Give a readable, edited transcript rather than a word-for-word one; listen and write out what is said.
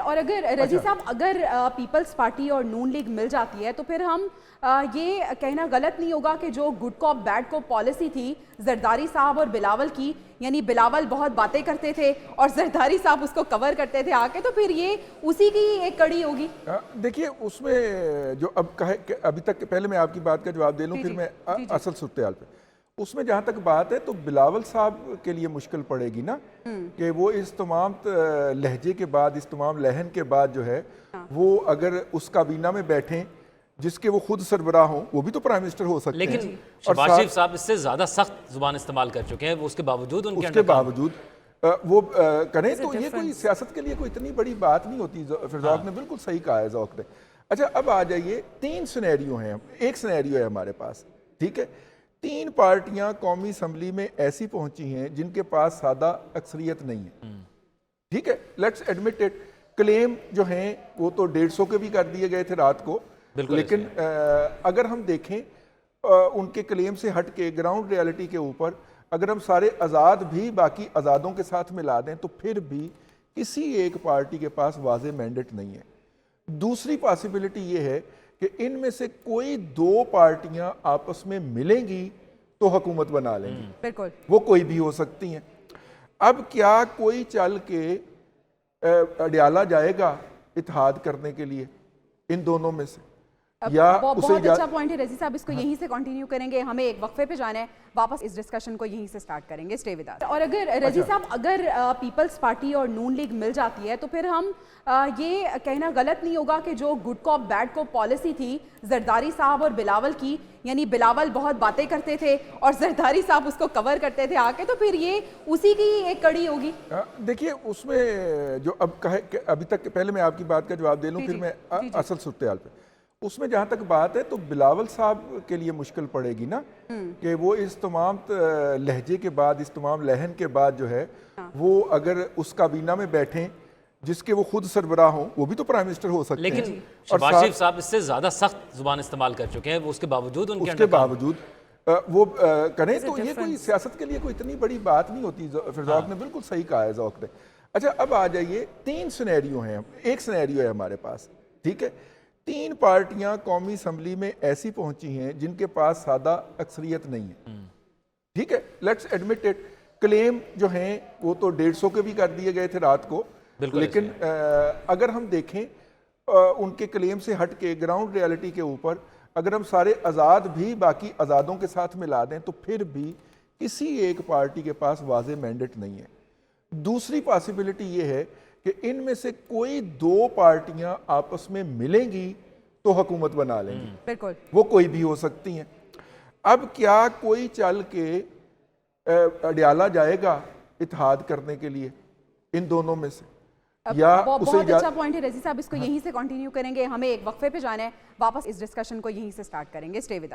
اور اگر رضی صاحب اگر پیپلز پارٹی اور نون لیگ مل جاتی ہے تو پھر ہم یہ کہنا غلط نہیں ہوگا کہ جو گڈ کاپ بیڈ کاپ پالیسی تھی زرداری صاحب اور بلاول کی، یعنی بلاول بہت باتیں کرتے تھے اور زرداری صاحب اس کو کور کرتے تھے آ کے، تو پھر یہ اسی کی ایک کڑی ہوگی؟ دیکھیے اس میں جو اب کہے کہ ابھی تک پہلے میں آپ کی بات کا جواب دے لوں پھر میں اصل صورتحال پہ اس میں جہاں تک بات ہے تو بلاول صاحب کے لیے مشکل پڑے گی نا کہ وہ اس تمام لہجے کے بعد اس تمام لہن کے بعد جو ہے وہ اگر اس کابینہ میں بیٹھیں جس کے وہ خود سربراہ ہوں، وہ بھی تو پرائم منسٹر ہو سکتے ہیں، لیکن شہباز شریف صاحب اس سے زیادہ سخت زبان استعمال کر چکے ہیں، وہ اس کے باوجود اس کے باوجود وہ کریں تو یہ کوئی سیاست کے لیے کوئی اتنی بڑی بات نہیں ہوتی۔ ذوق نے بالکل صحیح کہا ہے ذوق نے۔ اچھا اب آ جائیے، 3 سینیریو ہیں، ایک سینیریو ہے ہمارے پاس، ٹھیک ہے؟ 3 پارٹیاں قومی اسمبلی میں ایسی پہنچی ہیں جن کے پاس سادہ اکثریت نہیں ہے، ٹھیک ہے؟ لیٹس ایڈمٹ اٹ، کلیم جو ہیں وہ تو 150 کے بھی کر دیے گئے تھے رات کو، لیکن اگر ہم دیکھیں ان کے کلیم سے ہٹ کے گراؤنڈ ریالٹی کے اوپر اگر ہم سارے آزاد بھی باقی آزادوں کے ساتھ ملا دیں تو پھر بھی کسی ایک پارٹی کے پاس واضح مینڈیٹ نہیں ہے۔ دوسری پاسیبلٹی یہ ہے کہ ان میں سے کوئی 2 پارٹیاں آپس میں ملیں گی تو حکومت بنا لیں گی، بالکل وہ کوئی بھی ہو سکتی ہیں۔ اب کیا کوئی چل کے اڈیالہ جائے گا اتحاد کرنے کے لیے ان دونوں میں سے؟ بہت اچھا پوائنٹ ہے رضی صاحب، اس کو یہیں سے کنٹینیو کریں گے، ہمیں ایک وقفے پہ جانا ہے، واپس اس ڈسکشن کو یہیں سے سٹارٹ کریں گے، سٹے ود اس۔ اور اگر رضی صاحب اگر پیپلز پارٹی اور نون لیگ مل جاتی ہے تو پھر ہم یہ کہنا غلط نہیں ہوگا کہ جو گڈ کاپ بیڈ کاپ پالیسی تھی زرداری صاحب اور بلاول کی، یعنی بلاول بہت باتیں کرتے تھے اور زرداری صاحب اس کو کور کرتے تھے آ کے، تو پھر یہ اسی کی ایک کڑی ہوگی؟ دیکھیے اس میں جو اب کہے کہ ابھی تک پہلے میں آپ کی بات کا جواب دے لوں پھر میں اصل صورتحال پہ اس میں جہاں تک بات ہے تو بلاول صاحب کے لیے مشکل پڑے گی نا کہ وہ اس تمام لہجے کے بعد اس تمام لہن کے بعد جو ہے وہ اگر اس کابینہ میں بیٹھیں جس کے وہ خود سربراہ ہوں، وہ بھی تو پرائم منسٹر ہو سکتے ہیں، لیکن شہباز شریف صاحب اس سے زیادہ سخت زبان استعمال کر چکے ہیں، وہ اس کے باوجود وہ کریں تو یہ کوئی سیاست کے لیے کوئی اتنی بڑی بات نہیں ہوتی۔ ذوق نے بالکل صحیح کہا ہے ذوق نے۔ اچھا اب آ جائیے، 3 سینیریو ہیں، ایک سینیریو ہے ہمارے پاس، ٹھیک ہے؟ 3 پارٹیاں قومی اسمبلی میں ایسی پہنچی ہیں جن کے پاس سادہ اکثریت نہیں ہے، ٹھیک ہے؟ لیٹس ایڈمٹ اٹ، کلیم جو ہیں وہ تو 150 کے بھی کر دیے گئے تھے رات کو، لیکن اگر ہم دیکھیں ان کے کلیم سے ہٹ کے گراؤنڈ ریالٹی کے اوپر اگر ہم سارے آزاد بھی باقی آزادوں کے ساتھ ملا دیں تو پھر بھی کسی ایک پارٹی کے پاس واضح مینڈیٹ نہیں ہے۔ دوسری پاسیبلٹی یہ ہے کہ ان میں سے کوئی 2 پارٹیاں آپس میں ملیں گی تو حکومت بنا لیں گی، بالکل وہ کوئی بھی ہو سکتی ہیں۔ اب کیا کوئی چل کے اڈیالہ جائے گا اتحاد کرنے کے لیے ان دونوں میں سے؟ بہت اچھا پوائنٹ ہے رضی صاحب، اس کو یہیں سے کنٹینیو کریں گے، ہمیں ایک وقفے پہ جانا ہے، واپس اس ڈسکشن کو یہیں سے سٹارٹ کریں گے، سٹے ود اس۔